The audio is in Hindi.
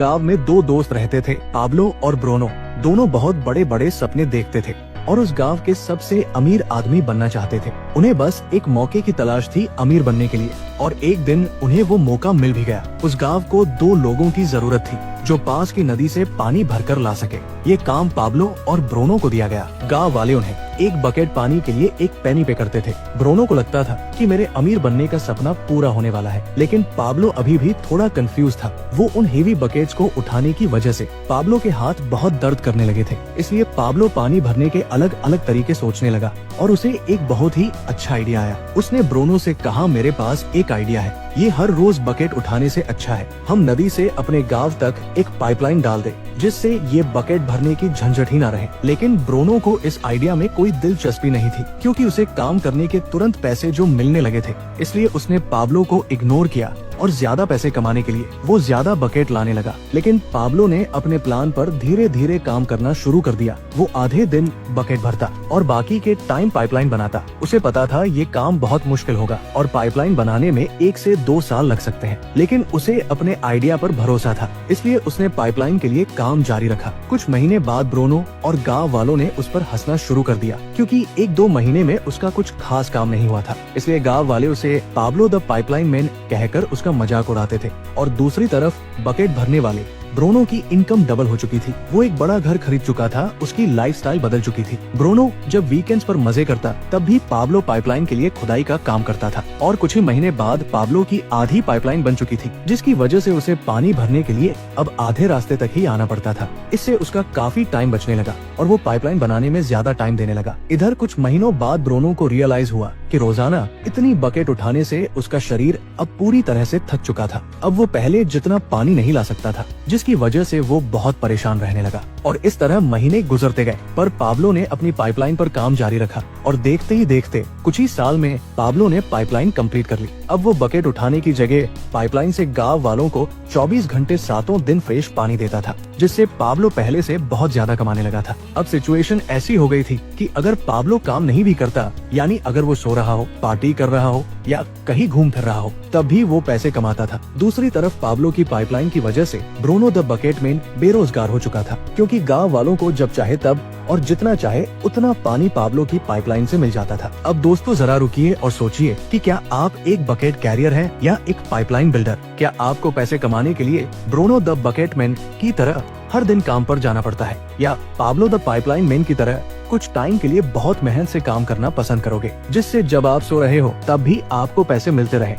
गांव में दो दोस्त रहते थे, पाब्लो और ब्रोनो। दोनों बहुत बड़े बड़े सपने देखते थे और उस गांव के सबसे अमीर आदमी बनना चाहते थे। उन्हें बस एक मौके की तलाश थी अमीर बनने के लिए, और एक दिन उन्हें वो मौका मिल भी गया। उस गांव को दो लोगों की जरूरत थी जो पास की नदी से पानी भरकर ला सके। ये काम पाब्लो और ब्रोनो को दिया गया। गांव वाले उन्हें एक बकेट पानी के लिए एक पेनी पे करते थे। ब्रोनो को लगता था कि मेरे अमीर बनने का सपना पूरा होने वाला है, लेकिन पाब्लो अभी भी थोड़ा कंफ्यूज था। वो उन हेवी बकेट्स को उठाने की वजह से पाब्लो के हाथ बहुत दर्द करने लगे थे। इसलिए पाब्लो पानी भरने के अलग अलग तरीके सोचने लगा और उसे एक बहुत ही अच्छा आइडिया आया। उसने ब्रोनो से कहा, मेरे पास एक आइडिया है, ये हर रोज बकेट उठाने से अच्छा है हम नदी से अपने गांव तक एक पाइपलाइन डाल दे, जिससे ये बकेट भरने की झंझट ही न रहे। लेकिन ब्रोनो को इस आइडिया में कोई दिलचस्पी नहीं थी, क्योंकि उसे काम करने के तुरंत पैसे जो मिलने लगे थे। इसलिए उसने पाब्लो को इग्नोर किया और ज्यादा पैसे कमाने के लिए वो ज्यादा बकेट लाने लगा। लेकिन पाब्लो ने अपने प्लान पर धीरे धीरे काम करना शुरू कर दिया। वो आधे दिन बकेट भरता और बाकी के टाइम पाइपलाइन बनाता। उसे पता था ये काम बहुत मुश्किल होगा और पाइपलाइन बनाने में 1 से 2 साल लग सकते हैं, लेकिन उसे अपने आइडिया पर भरोसा था। इसलिए उसने पाइपलाइन के लिए काम जारी रखा। कुछ महीने बाद ब्रोनो और गाँव वालों ने उस पर हंसना शुरू कर दिया, क्योंकि 1-2 महीने में उसका कुछ खास काम नहीं हुआ था। इसलिए गाँव वाले उसे पाब्लो द पाइपलाइन मैन कहकर उसका मजाक उड़ाते थे। और दूसरी तरफ बकेट भरने वाले ब्रोनो की इनकम डबल हो चुकी थी। वो एक बड़ा घर खरीद चुका था, उसकी लाइफस्टाइल बदल चुकी थी। ब्रोनो जब वीकेंड्स पर मजे करता तब भी पाब्लो पाइपलाइन के लिए खुदाई का काम करता था। और कुछ ही महीने बाद पाब्लो की आधी पाइपलाइन बन चुकी थी, जिसकी वजह से उसे पानी भरने के लिए अब आधे रास्ते तक ही आना पड़ता था। इससे उसका काफी टाइम बचने लगा और वो पाइपलाइन बनाने में ज्यादा टाइम देने लगा। इधर कुछ महीनों बाद ब्रोनो को रियलाइज हुआ कि रोजाना इतनी बकेट उठाने से उसका शरीर अब पूरी तरह से थक चुका था। अब वो पहले जितना पानी नहीं ला सकता था, जिसकी वजह से वो बहुत परेशान रहने लगा। और इस तरह महीने गुजरते गए, पर पाब्लो ने अपनी पाइपलाइन पर काम जारी रखा और देखते ही देखते कुछ ही साल में पाब्लो ने पाइपलाइन कंप्लीट कर ली। अब वो बकेट उठाने की जगह पाइपलाइन से गांव वालों को 24 घंटे 7 दिन फ्रेश पानी देता था, जिससे पाब्लो पहले से बहुत ज्यादा कमाने लगा था। अब सिचुएशन ऐसी हो गई थी कि अगर पाब्लो काम नहीं भी करता, यानी अगर वो सो रहा हो, पार्टी कर रहा हो या कहीं घूम फिर रहा हो, तब भी वो पैसे कमाता था। दूसरी तरफ पाब्लो की पाइपलाइन की वजह से ब्रोनो द बकेट मैन बेरोजगार हो चुका था, क्योंकि गांव वालों को जब चाहे तब और जितना चाहे उतना पानी पाब्लो की पाइपलाइन से मिल जाता था। अब दोस्तों जरा रुकिए और सोचिए कि क्या आप एक बकेट कैरियर हैं या एक पाइपलाइन बिल्डर? क्या आपको पैसे कमाने के लिए ब्रोनो द बकेट मैन की तरह हर दिन काम पर जाना पड़ता है, या पाब्लो द पाइपलाइन मैन की तरह कुछ टाइम के लिए बहुत मेहनत से काम करना पसंद करोगे, जिससे जब आप सो रहे हो तब भी आपको पैसे मिलते रहे?